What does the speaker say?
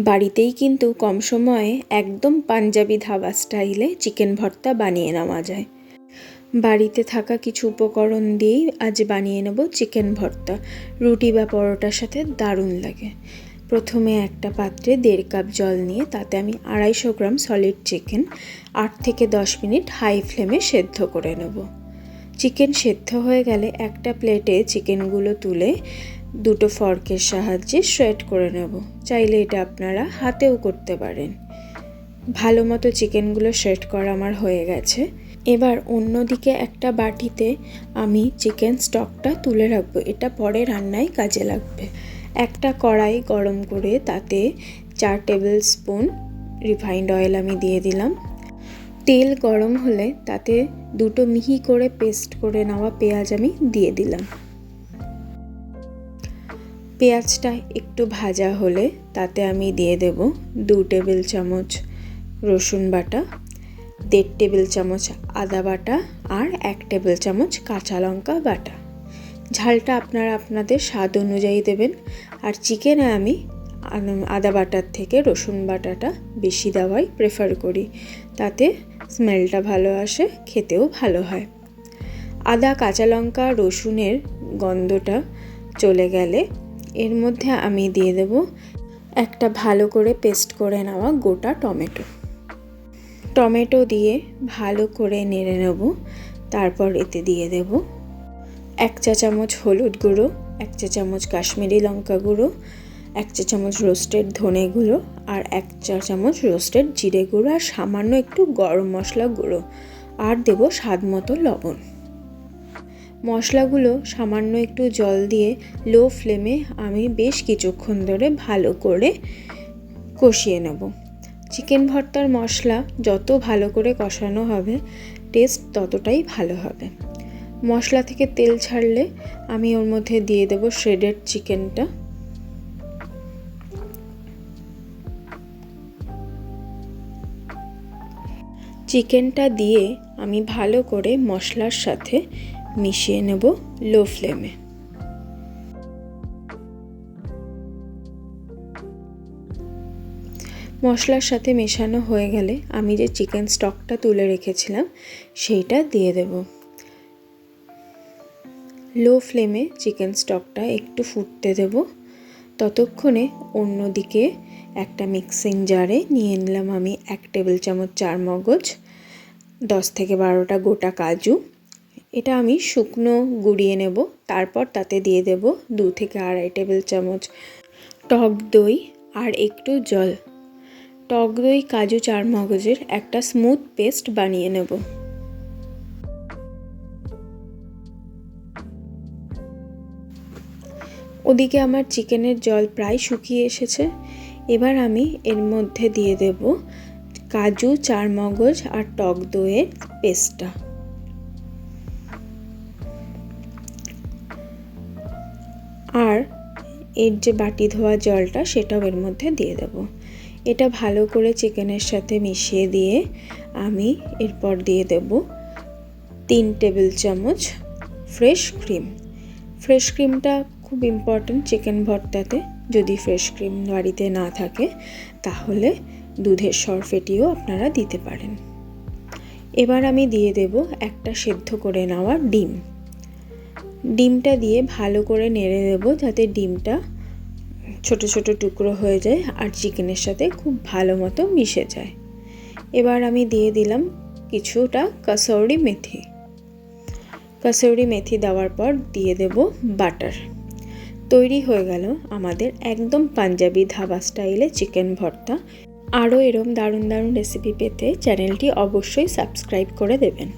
বাড়িতেই কিন্তু কম সময়ে একদম পাঞ্জাবি ধাবা স্টাইলে চিকেন ভর্তা বানিয়ে নেওয়া যায়। বাড়িতে থাকা কিছু উপকরণ দিয়েই আজ বানিয়ে নেব চিকেন ভর্তা। রুটি বা পরোটার সাথে দারুণ লাগে। প্রথমে একটা পাত্রে 1.5 কাপ জল নিয়ে তাতে আমি 250 গ্রাম সলিড চিকেন 8 থেকে 10 মিনিট হাই ফ্লেমে সেদ্ধ করে নেব। চিকেন সেদ্ধ হয়ে গেলে একটা প্লেটে চিকেনগুলো তুলে দুটো ফর্কের সাহায্যে শ্রেড করে নেব। চাইলে এটা আপনারা হাতেও করতে পারেন। ভালো মতো চিকেনগুলো শ্রেড করা আমার হয়ে গেছে। এবার অন্যদিকে একটা বাটিতে আমি চিকেন স্টকটা তুলে রাখবো, এটা পরে রান্নায় কাজে লাগবে। একটা কড়াই গরম করে তাতে 4 টেবিল স্পুন রিফাইন্ড অয়েল আমি দিয়ে দিলাম। তেল গরম হলে তাতে দুটো মিহি করে পেস্ট করে নেওয়া পেঁয়াজ আমি দিয়ে দিলাম। পেঁয়াজটা একটু ভাজা হলে তাতে আমি দিয়ে দেব 2 টেবিল চামচ রসুন বাটা, 1.5 টেবিল চামচ আদা বাটা আর 1 টেবিল চামচ কাঁচা লঙ্কা বাটা। ঝালটা আপনারা আপনাদের স্বাদ অনুযায়ী দেবেন। আর চিকেনে আমি আদা বাটার থেকে রসুন বাটাটা বেশি দেওয়াই প্রেফার করি, তাতে স্মেলটা ভালো আসে, খেতেও ভালো হয়। আদা কাঁচা লঙ্কা রসুনের গন্ধটা চলে গেলে এর মধ্যে আমি দিয়ে দেব একটা ভালো করে পেস্ট করে নেওয়া গোটা টমেটো দিয়ে ভালো করে নেড়ে নেব। তারপর এতে দিয়ে দেব 1 চা চামচ হলুদ গুঁড়ো, 1 চা চামচ কাশ্মীরি লঙ্কা গুঁড়ো, 1 চা চামচ রোস্টেড ধনে গুঁড়ো আর 1 চা চামচ রোস্টেড জিরে গুঁড়ো আর সামান্য একটু গরম মশলা গুঁড়ো, আর দেব স্বাদ মতো লবণ। মশলাগুলো সামান্য একটু জল দিয়ে লো ফ্লেমে আমি বেশ কিছুক্ষণ ধরে ভালো করে কষিয়ে নেব। চিকেন ভর্তার মশলা যত ভালো করে কষানো হবে টেস্ট ততটাই ভালো হবে। মশলা থেকে তেল ছাড়লে আমি ওর মধ্যে দিয়ে দেব শ্রেডেড চিকেনটা। চিকেনটা দিয়ে আমি ভালো করে মশলার সাথে মিশিয়ে নেব লো ফ্লেমে। মশলার সাথে মেশানো হয়ে গেলে আমি যে চিকেন স্টকটা তুলে রেখেছিলাম সেইটা দিয়ে দেব। লো ফ্লেমে চিকেন স্টকটা একটু ফুটতে দেব। ততক্ষণে অন্যদিকে একটা মিক্সিং জারে নিয়ে নিলাম আমি 1 টেবিল চামচ চারমগজ, 10 থেকে 12টা গোটা কাজু। এটা আমি শুকনো গুঁড়িয়ে নেব। তারপর তাতে দিয়ে দেব 2 থেকে 2.5 টেবিল চামচ টক দই আর একটু জল। টক দই কাজু চারমগজের একটা স্মুথ পেস্ট বানিয়ে নেব। ওদিকে আমার চিকেনের জল প্রায় শুকিয়ে এসেছে। এবার আমি এর মধ্যে দিয়ে দেব কাজু চারমগজ আর টক দইয়ের পেস্টটা। আর এর যে বাটি ধোয়া জলটা সেটাও এর মধ্যে দিয়ে দেব। এটা ভালো করে চিকেনের সাথে মিশিয়ে দিয়ে আমি এরপর দিয়ে দেব 3 টেবিল চামচ ফ্রেশ ক্রিম। ফ্রেশ ক্রিমটা খুব ইম্পর্ট্যান্ট চিকেন ভর্তাতে। যদি ফ্রেশ ক্রিম বাড়িতে না থাকে তাহলে দুধের সর ফেটিয়েও আপনারা দিতে পারেন। এবার আমি দিয়ে দেব একটা সেদ্ধ করে নেওয়া ডিম। ডিমটা দিয়ে ভালো করে নেড়ে দেব যাতে ডিমটা ছোট ছোট টুকরো হয়ে যায় আর চিকেনের সাথে খুব ভালো মতো মিশে যায়। এবার আমি দিয়ে দিলাম কিছুটা কসুরি মেথি দেওয়ার পর দিয়ে দেব বাটার। তৈরি হয়ে গেল আমাদের একদম পাঞ্জাবি ধাবা স্টাইলে চিকেন ভর্তা। আরও এরম দারুণ দারুণ রেসিপি পেতে চ্যানেলটি অবশ্যই সাবস্ক্রাইব করে দেবেন।